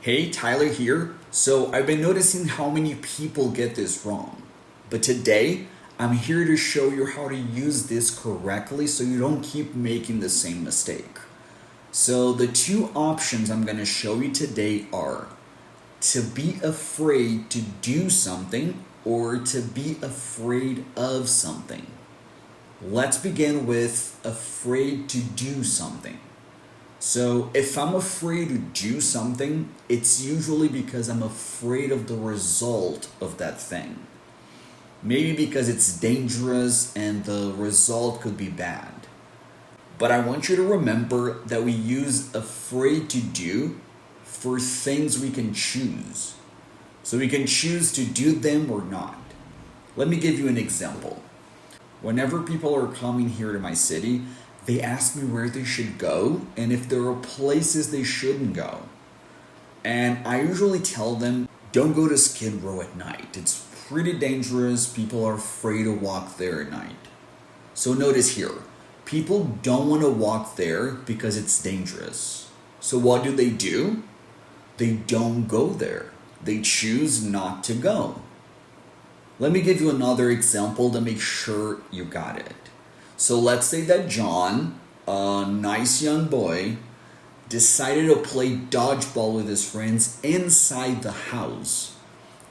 Hey, Tyler here. So, I've been noticing how many people get this wrong. But today, I'm here to show you how to use this correctly so you don't keep making the same mistake. So, the two options I'm going to show you today are to be afraid to do something or to be afraid of something. Let's begin with afraid to do something. So, if I'm afraid to do something, it's usually because I'm afraid of the result of that thing. Maybe because it's dangerous and the result could be bad. But I want you to remember that we use afraid to do for things we can choose. So we can choose to do them or not. Let me give you an example. Whenever people are coming here to my city, they ask me where they should go and if there are places they shouldn't go. And I usually tell them, don't go to Skid Row at night. It's pretty dangerous. People are afraid to walk there at night. So notice here, people don't want to walk there because it's dangerous. So what do? They don't go there. They choose not to go. Let me give you another example to make sure you got it. So let's say that John, a nice young boy, decided to play dodgeball with his friends inside the house,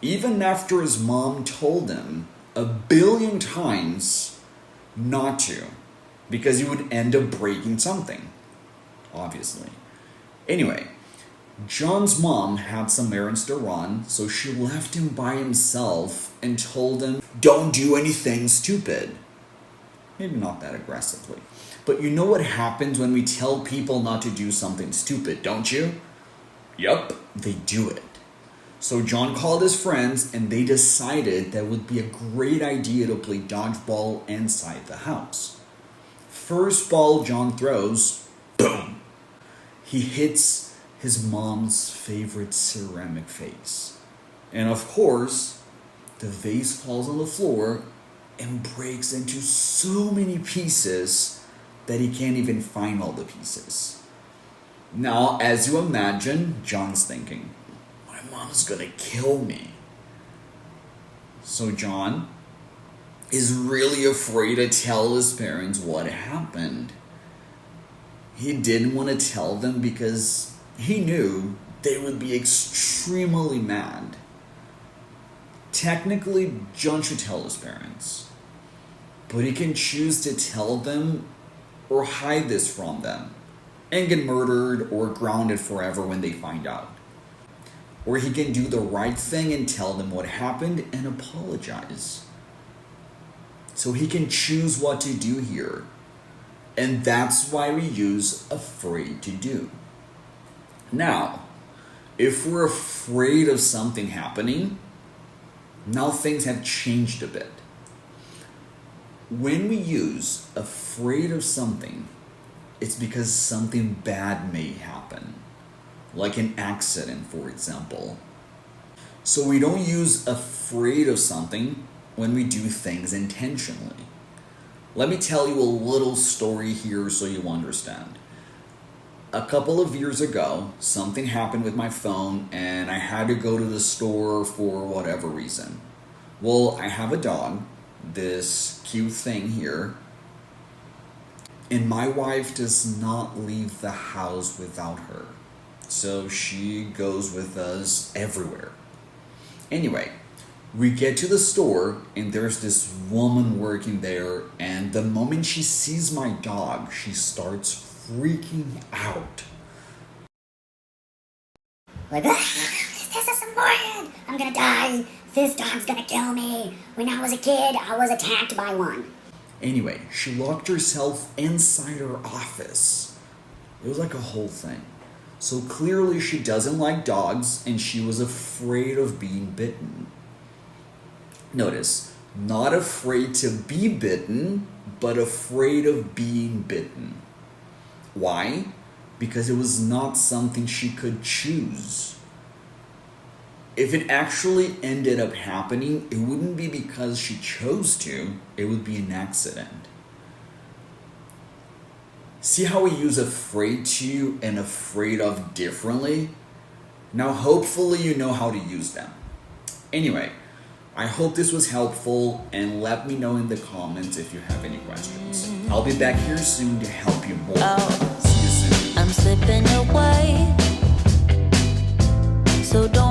even after his mom told him a billion times not to, because he would end up breaking something, obviously. Anyway, John's mom had some errands to run, so she left him by himself and told him, don't do anything stupid. Maybe not that aggressively. But you know what happens when we tell people not to do something stupid, don't you? Yup, they do it. So John called his friends and they decided that it would be a great idea to play dodgeball inside the house. First ball John throws, boom! He hits his mom's favorite ceramic vase. And of course, the vase falls on the floor and breaks into so many pieces that he can't even find all the pieces. Now, as you imagine, John's thinking, my mom's gonna kill me. So John is really afraid to tell his parents what happened. He didn't want to tell them because he knew they would be extremely mad. Technically, John should tell his parents, but he can choose to tell them or hide this from them and get murdered or grounded forever when they find out. Or he can do the right thing and tell them what happened and apologize. So he can choose what to do here. And that's why we use afraid to do. Now, if we're afraid of something happening, now things have changed a bit. When we use afraid of something, it's because something bad may happen, like an accident, for example. So we don't use afraid of something when we do things intentionally. Let me tell you a little story here so you understand. A couple of years ago, something happened with my phone and I had to go to the store for whatever reason. Well, I have a dog, this cute thing here, and my wife does not leave the house without her. So she goes with us everywhere. Anyway, we get to the store and there's this woman working there, and the moment she sees my dog, she starts freaking out. Like, this is important. I'm gonna die. This dog's gonna kill me. When I was a kid, I was attacked by one. Anyway, she locked herself inside her office. It was like a whole thing. So clearly she doesn't like dogs and she was afraid of being bitten. Notice, not afraid to be bitten, but afraid of being bitten. Why? Because it was not something she could choose. If it actually ended up happening, it wouldn't be because she chose to, it would be an accident. See how we use afraid to and afraid of differently? Now, hopefully, you know how to use them. Anyway, I hope this was helpful, and let me know in the comments if you have any questions. I'll be back here soon to help you more. See you soon. I'm slipping away, so don't